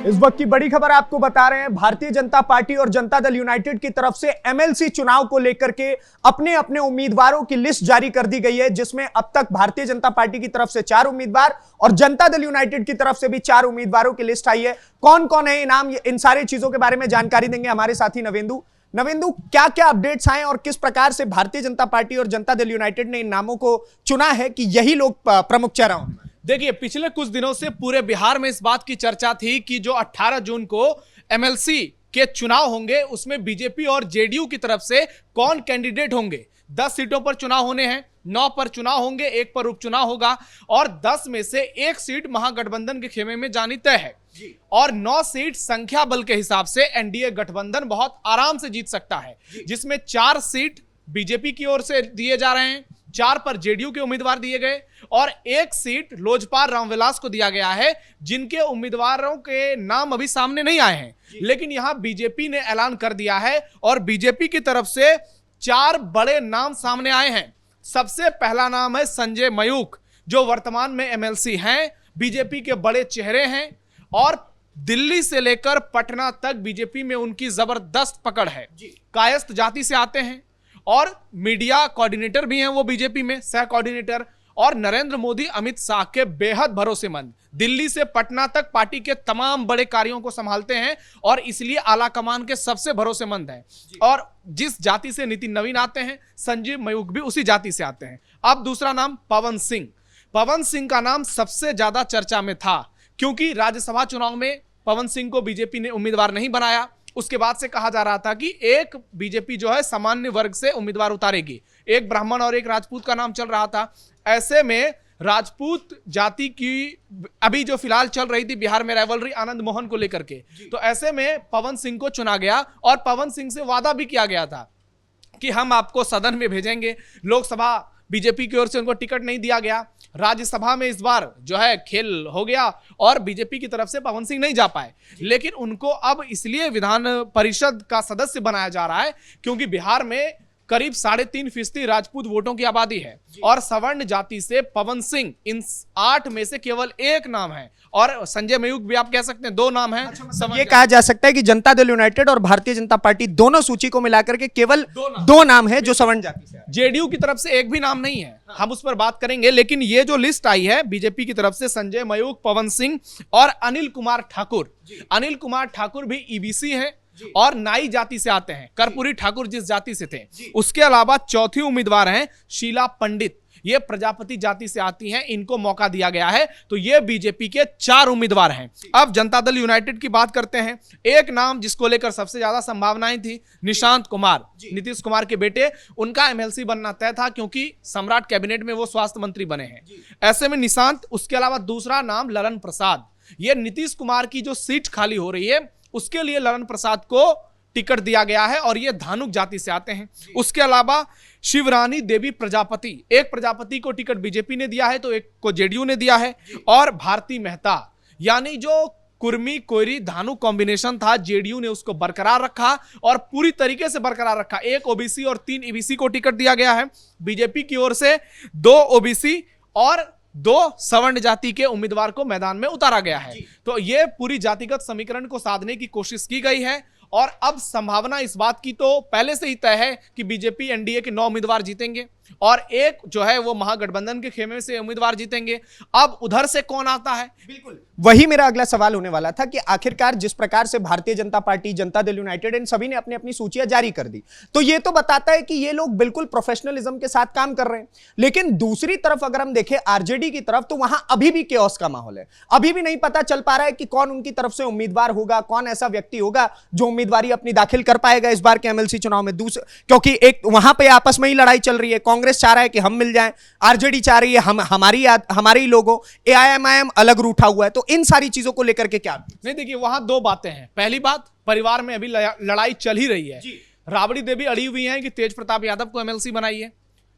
इस वक्त की बड़ी खबर आपको बता रहे हैं। भारतीय जनता पार्टी और जनता दल यूनाइटेड की तरफ से एमएलसी चुनाव को लेकर के अपने अपने उम्मीदवारों की लिस्ट जारी कर दी गई है, जिसमें अब तक भारतीय जनता पार्टी की तरफ से 4 उम्मीदवार और जनता दल यूनाइटेड की तरफ से भी 4 उम्मीदवारों की लिस्ट आई है। कौन कौन है इनाम, इन सारी चीजों के बारे में जानकारी देंगे हमारे साथी नवेंदु। क्या क्या अपडेट्स आए और किस प्रकार से भारतीय जनता पार्टी और जनता दल यूनाइटेड ने इन नामों को चुना है कि यही लोग प्रमुख चेहरा होंगे? देखिए, पिछले कुछ दिनों से पूरे बिहार में इस बात की चर्चा थी कि जो 18 जून को एमएलसी के चुनाव होंगे उसमें बीजेपी और जेडीयू की तरफ से कौन कैंडिडेट होंगे। 10 सीटों पर चुनाव होने हैं, 9 पर चुनाव होंगे, 1 पर उपचुनाव होगा और 10 में से 1 सीट महागठबंधन के खेमे में जानी तय है और 9 सीट संख्या बल के हिसाब से एनडीए गठबंधन बहुत आराम से जीत सकता है, जिसमें 4 सीट बीजेपी की ओर से दिए जा रहे हैं, 4 पर जेडीयू के उम्मीदवार दिए गए और 1 सीट लोजपा रामविलास को दिया गया है, जिनके उम्मीदवारों के नाम अभी सामने नहीं आए हैं, लेकिन यहां बीजेपी ने ऐलान कर दिया है और बीजेपी की तरफ से 4 बड़े नाम सामने आए हैं। सबसे पहला नाम है संजय मयूख, जो वर्तमान में एमएलसी हैं, बीजेपी के बड़े चेहरे हैं और दिल्ली से लेकर पटना तक बीजेपी में उनकी जबरदस्त पकड़ है। कायस्थ जाति से आते हैं और मीडिया कोऑर्डिनेटर भी हैं वो बीजेपी में, सह कोऑर्डिनेटर, और नरेंद्र मोदी अमित शाह के बेहद भरोसेमंद। दिल्ली से पटना तक पार्टी के तमाम बड़े कार्यों को संभालते हैं और इसलिए आला कमान के सबसे भरोसेमंद हैं। और जिस जाति से नितिन नवीन आते हैं, संजय मयूख भी उसी जाति से आते हैं। अब दूसरा नाम पवन सिंह। पवन सिंह का नाम सबसे ज्यादा चर्चा में था क्योंकि राज्यसभा चुनाव में पवन सिंह को बीजेपी ने उम्मीदवार नहीं बनाया। उसके बाद से कहा जा रहा था कि एक बीजेपी जो है सामान्य वर्ग से उम्मीदवार उतारेगी, एक ब्राह्मण और एक राजपूत का नाम चल रहा था। ऐसे में राजपूत जाति की अभी जो फिलहाल चल रही थी बिहार में राइवलरी आनंद मोहन को लेकर के, तो ऐसे में पवन सिंह को चुना गया और पवन सिंह से वादा भी किया गया था कि हम आपको सदन में भेजेंगे। लोकसभा बीजेपी की ओर से उनको टिकट नहीं दिया गया, राज्यसभा में इस बार जो है खेल हो गया और बीजेपी की तरफ से पवन सिंह नहीं जा पाए, लेकिन उनको अब इसलिए विधान परिषद का सदस्य बनाया जा रहा है क्योंकि बिहार में करीब 3.5% राजपूत वोटों की आबादी है और सवर्ण जाति से पवन सिंह इन 8 में से केवल 1 नाम है और संजय मयूख भी आप कह सकते हैं 2 नाम हैं। अच्छा, ये कहा जा सकता है कि जनता दल यूनाइटेड और भारतीय जनता पार्टी दोनों सूची को मिलाकर के केवल 2 नाम है जो सवर्ण जाति से। जेडीयू की तरफ से एक भी नाम नहीं है, हम उस पर बात करेंगे, लेकिन ये जो लिस्ट आई है बीजेपी की तरफ से संजय मयूख, पवन सिंह और अनिल कुमार ठाकुर। अनिल कुमार ठाकुर भी ईबीसी है और नाई जाति से आते हैं, कर्पूरी ठाकुर जिस जाति से थे। उसके अलावा चौथी उम्मीदवार हैं शीला पंडित, ये प्रजापति जाति से आती हैं, इनको मौका दिया गया है। तो ये बीजेपी के 4 उम्मीदवार हैं। अब जनता दल यूनाइटेड की बात करते हैं। एक नाम जिसको लेकर सबसे ज्यादा संभावनाएं थी, निशांत कुमार, नीतीश कुमार के बेटे, उनका एमएलसी बनना तय था क्योंकि सम्राट कैबिनेट में वो स्वास्थ्य मंत्री बने हैं। ऐसे में निशांत। उसके अलावा दूसरा नाम ललन प्रसाद, ये नीतीश कुमार की जो सीट खाली हो रही है उसके लिए ललन प्रसाद को टिकट दिया गया है और ये धानुक जाति से आते हैं। उसके अलावा शिवरानी देवी प्रजापति, एक प्रजापति को टिकट बीजेपी ने दिया है तो एक को जेडीयू ने दिया है, और भारती मेहता, यानी जो कुर्मी कोयरी धानुक कॉम्बिनेशन था जेडीयू ने उसको बरकरार रखा और पूरी तरीके से बरकरार रखा। 1 ओबीसी और 3 ईबीसी को टिकट दिया गया है। बीजेपी की ओर से 2 ओबीसी और 2 सवर्ण जाति के उम्मीदवार को मैदान में उतारा गया है। तो ये पूरी जातिगत समीकरण को साधने की कोशिश की गई है और अब संभावना इस बात की तो पहले से ही तय है कि बीजेपी एनडीए के 9 उम्मीदवार जीतेंगे और एक जो है वो महागठबंधन के खेमे से उम्मीदवार जीतेंगे। अब उधर से कौन आता है, बिल्कुल वही मेरा अगला सवाल होने वाला था कि आखिरकार जिस प्रकार से भारतीय जनता पार्टी, जनता दल यूनाइटेड, इन सभी ने अपनी अपनी सूचियां जारी कर दी, तो ये तो बताता है कि ये लोग बिल्कुल प्रोफेशनलिज्म के साथ काम कर रहे हैं। लेकिन दूसरी तरफ अगर हम देखें आरजेडी की तरफ, तो वहां अभी भी केओस का माहौल है। अभी भी नहीं पता चल पा रहा है कि कौन उनकी तरफ से उम्मीदवार होगा, कौन ऐसा व्यक्ति होगा जो उम्मीदवारी अपनी दाखिल कर पाएगा इस बार के एमएलसी चुनाव में। क्योंकि एक वहां पर आपस में ही लड़ाई चल रही है, कांग्रेस चाह रहा है कि हम मिल जाएं, आरजेडी चाह रही है हमारी लोगों, एआईएमआईएम अलग रूठा हुआ है। तो इन सारी चीजों को लेकर के क्या नहीं, देखिए वहां 2 बातें हैं। पहली बात, परिवार में अभी लड़ाई चल ही रही है। राबड़ी देवी अड़ी हुई हैं कि तेज प्रताप यादव को एमएलसी बनाइए,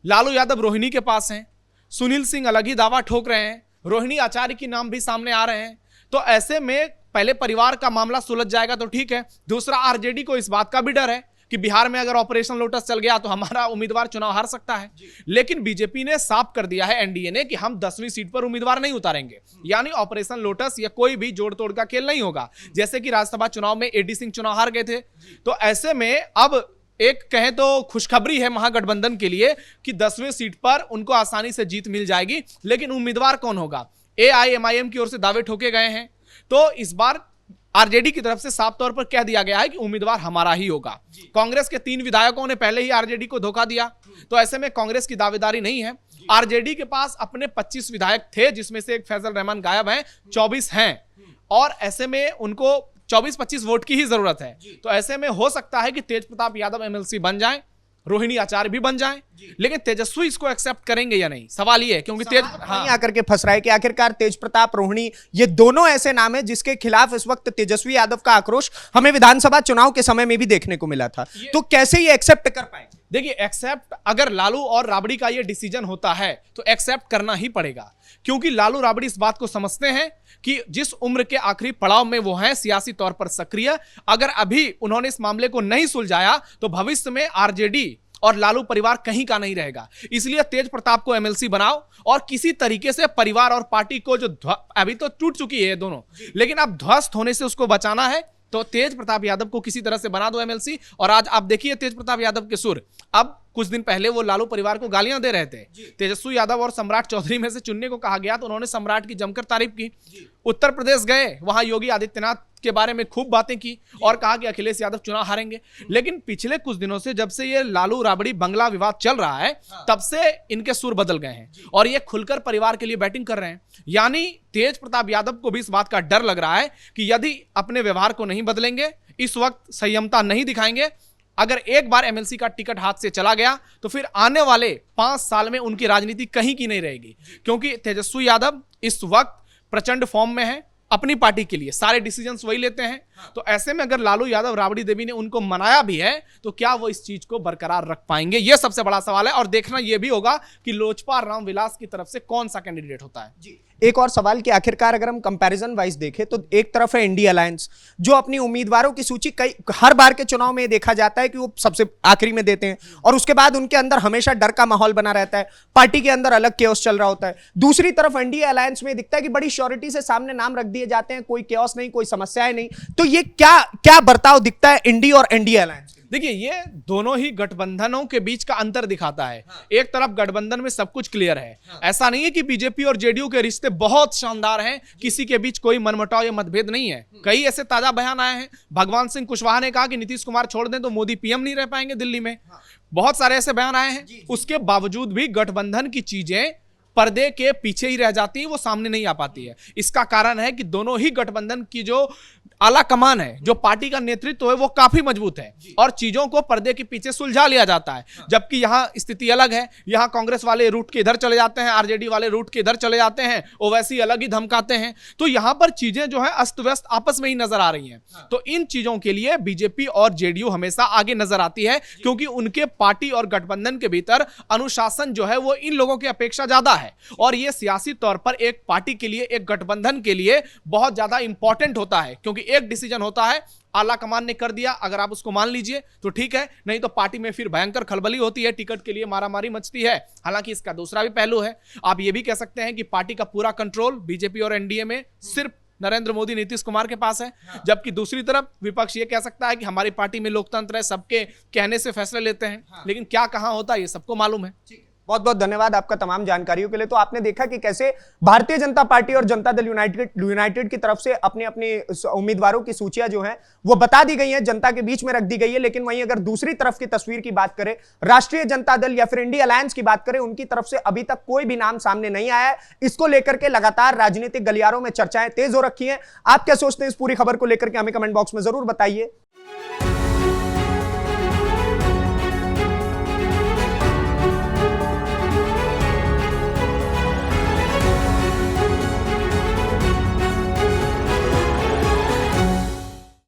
लालू यादव रोहिणी के पास हैं, सुनील सिंह अलग ही दावा ठोक रहे हैं, रोहिणी आचार्य के नाम भी सामने आ रहे हैं। तो ऐसे में पहले परिवार का मामला सुलझ जाएगा तो ठीक है। दूसरा, आरजेडी को इस बात का भी डर है कि बिहार में अगर ऑपरेशन लोटस चल गया तो हमारा उम्मीदवार चुनाव हार सकता है। लेकिन बीजेपी ने साफ कर दिया है, एनडीए ने, कि हम 10वीं सीट पर उम्मीदवार नहीं उतारेंगे, यानी ऑपरेशन लोटस या कोई भी जोड़ तोड़ का खेल नहीं होगा। जैसे कि राज्यसभा चुनाव में एडी सिंह चुनाव हार गए थे, तो ऐसे में अब एक कहें तो खुशखबरी है महागठबंधन के लिए कि 10वीं सीट पर उनको आसानी से जीत मिल जाएगी। लेकिन उम्मीदवार कौन होगा? एआईएमआईएम की ओर से दावे ठोके गए हैं, तो इस बार आरजेडी की तरफ से साफ तौर पर कह दिया गया है कि उम्मीदवार हमारा ही होगा। कांग्रेस के 3 विधायकों ने पहले ही आरजेडी को धोखा दिया, तो ऐसे में कांग्रेस की दावेदारी नहीं है। आरजेडी के पास अपने 25 विधायक थे, जिसमें से एक फैजल रहमान गायब हैं, 24 हैं, और ऐसे में उनको 24-25 वोट की ही जरूरत है। तो ऐसे में हो सकता है कि तेज प्रताप यादव एमएलसी बन जाए, रोहिणी आचार्य भी बन जाए, लेकिन तेजस्वी इसको एक्सेप्ट करेंगे या नहीं, सवाल ये है। क्योंकि आकर के फंस रहा है कि आखिरकार तेज प्रताप, रोहिणी, ये दोनों ऐसे नाम है जिसके खिलाफ इस वक्त तेजस्वी यादव का आक्रोश हमें विधानसभा चुनाव के समय में भी देखने को मिला था। तो कैसे ये एक्सेप्ट कर पाए? देखिए, एक्सेप्ट अगर लालू और राबड़ी का ये डिसीजन होता है तो एक्सेप्ट करना ही पड़ेगा, क्योंकि लालू राबड़ी इस बात को समझते हैं कि जिस उम्र के आखिरी पड़ाव में वो हैं, सियासी तौर पर सक्रिय, अगर अभी उन्होंने इस मामले को नहीं सुलझाया तो भविष्य में आरजेडी और लालू परिवार कहीं का नहीं रहेगा। इसलिए तेज प्रताप को एमएलसी बनाओ और किसी तरीके से परिवार और पार्टी को, जो अभी तो टूट चुकी है दोनों, लेकिन अब ध्वस्त होने से उसको बचाना है, तो तेज प्रताप यादव को किसी तरह से बना दो एमएलसी। और आज आप देखिए तेज प्रताप यादव के सुर, अब कुछ दिन पहले वो लालू परिवार को गालियां दे रहे थे। तेजस्वी यादव और सम्राट चौधरी में से चुनने को कहा गया तो उन्होंने सम्राट की जमकर तारीफ की। उत्तर प्रदेश गए, वहां योगी आदित्यनाथ के बारे में खूब बातें की और कहा कि अखिलेश यादव चुनाव हारेंगे। लेकिन पिछले कुछ दिनों से, जब से ये लालू राबड़ी बंगला विवाद चल रहा है, तब से इनके सुर बदल गए हैं और ये खुलकर परिवार के लिए बैटिंग कर रहे हैं। यानी तेज प्रताप यादव को भी इस बात का डर लग रहा है कि यदि अपने व्यवहार को नहीं बदलेंगे, इस वक्त संयमता नहीं दिखाएंगे, अगर एक बार एमएलसी का टिकट हाथ से चला गया तो फिर आने वाले 5 साल में उनकी राजनीति कहीं की नहीं रहेगी। क्योंकि तेजस्वी यादव इस वक्त प्रचंड फॉर्म में है, अपनी पार्टी के लिए सारे डिसीजंस वही लेते हैं। तो ऐसे में अगर लालू यादव, राबड़ी देवी ने उनको मनाया भी है तो क्या वो इस चीज को बरकरार रख पाएंगे, ये सबसे बड़ा सवाल है। और देखना यह भी होगा कि लोजपा रामविलास की तरफ से कौन सा कैंडिडेट होता है। जी, एक और सवाल कि आखिरकार अगर हम कंपैरिजन वाइज देखें तो एक तरफ है इंडिया अलायंस, जो अपनी उम्मीदवारों की सूची हर बार के चुनाव में देखा जाता है कि वो सबसे आखिरी में देते हैं और उसके बाद उनके अंदर हमेशा डर का माहौल बना रहता है, पार्टी के अंदर अलग केओस चल रहा होता है। दूसरी तरफ इंडिया अलायंस में दिखता है कि बड़ी श्योरिटी से सामने नाम रख दिए जाते हैं, कोई केओस नहीं, कोई समस्याएं नहीं। तो ये क्या बर्ताव दिखता है इंडिया और इंडिया अलायंस? देखिए, ये दोनों ही गठबंधनों के बीच का अंतर दिखाता है। एक तरफ गठबंधन में सब कुछ क्लियर है, ऐसा नहीं है कि बीजेपी और जेडीयू के रिश्ते बहुत शानदार हैं, किसी के बीच कोई मनमुटाव या मतभेद नहीं है। कई ऐसे ताजा बयान आए हैं, भगवान सिंह कुशवाहा ने कहा कि नीतीश कुमार छोड़ दें तो मोदी पीएम नहीं रह पाएंगे दिल्ली में। बहुत सारे ऐसे बयान आए हैं, उसके बावजूद भी गठबंधन की चीजें पर्दे के पीछे ही रह जाती है, वो सामने नहीं आ पाती है। इसका कारण है कि दोनों ही गठबंधन की जो आला कमान है, जो पार्टी का नेतृत्व है, वो काफी मजबूत है और चीजों को पर्दे के पीछे सुलझा लिया जाता है। जबकि यहां स्थिति अलग है, यहां कांग्रेस वाले रूट के इधर चले जाते हैं, आरजेडी वाले रूट के इधर चले जाते हैं, ओवैसी अलग ही धमकाते हैं। तो यहां पर चीजें जो है अस्त व्यस्त आपस में ही नजर आ रही हैं। तो इन चीजों के लिए बीजेपी और जेडीयू हमेशा आगे नजर आती है, क्योंकि उनके पार्टी और गठबंधन के भीतर अनुशासन जो है वो इन लोगों की अपेक्षा ज्यादा है और ये सियासी तौर पर एक पार्टी के लिए, एक गठबंधन के लिए बहुत ज्यादा इंपॉर्टेंट होता है। क्योंकि एक डिसीजन होता है, आला कमान ने कर दिया, अगर आप उसको मान लीजिए तो ठीक है, नहीं तो पार्टी में फिर भयंकर खलबली होती है, टिकट के लिए मारामारी मचती है। हालांकि इसका दूसरा भी पहलू है, आप ये भी कह सकते हैं कि पार्टी का पूरा कंट्रोल बीजेपी और एनडीए में सिर्फ नरेंद्र मोदी, नीतीश कुमार के पास है। जबकि दूसरी तरफ विपक्ष ये कह सकता है कि हमारी पार्टी में लोकतंत्र है, सबके कहने से फैसले लेते हैं। लेकिन क्या कहां होता है ये सबको मालूम है। बहुत बहुत धन्यवाद आपका तमाम जानकारियों के लिए। तो आपने देखा कि कैसे भारतीय जनता पार्टी और जनता दल यूनाइटेड की तरफ से अपने अपने उम्मीदवारों की सूचियां जो हैं वो बता दी गई हैं, जनता के बीच में रख दी गई है। लेकिन वहीं अगर दूसरी तरफ की तस्वीर की बात करें, राष्ट्रीय जनता दल या फिर इंडिया अलायंस की बात करें, उनकी तरफ से अभी तक कोई भी नाम सामने नहीं आया है। इसको लेकर के लगातार राजनीतिक गलियारों में चर्चाएं तेज हो रखी हैं। आप क्या सोचते हैं इस पूरी खबर को लेकर के हमें कमेंट बॉक्स में जरूर बताइए।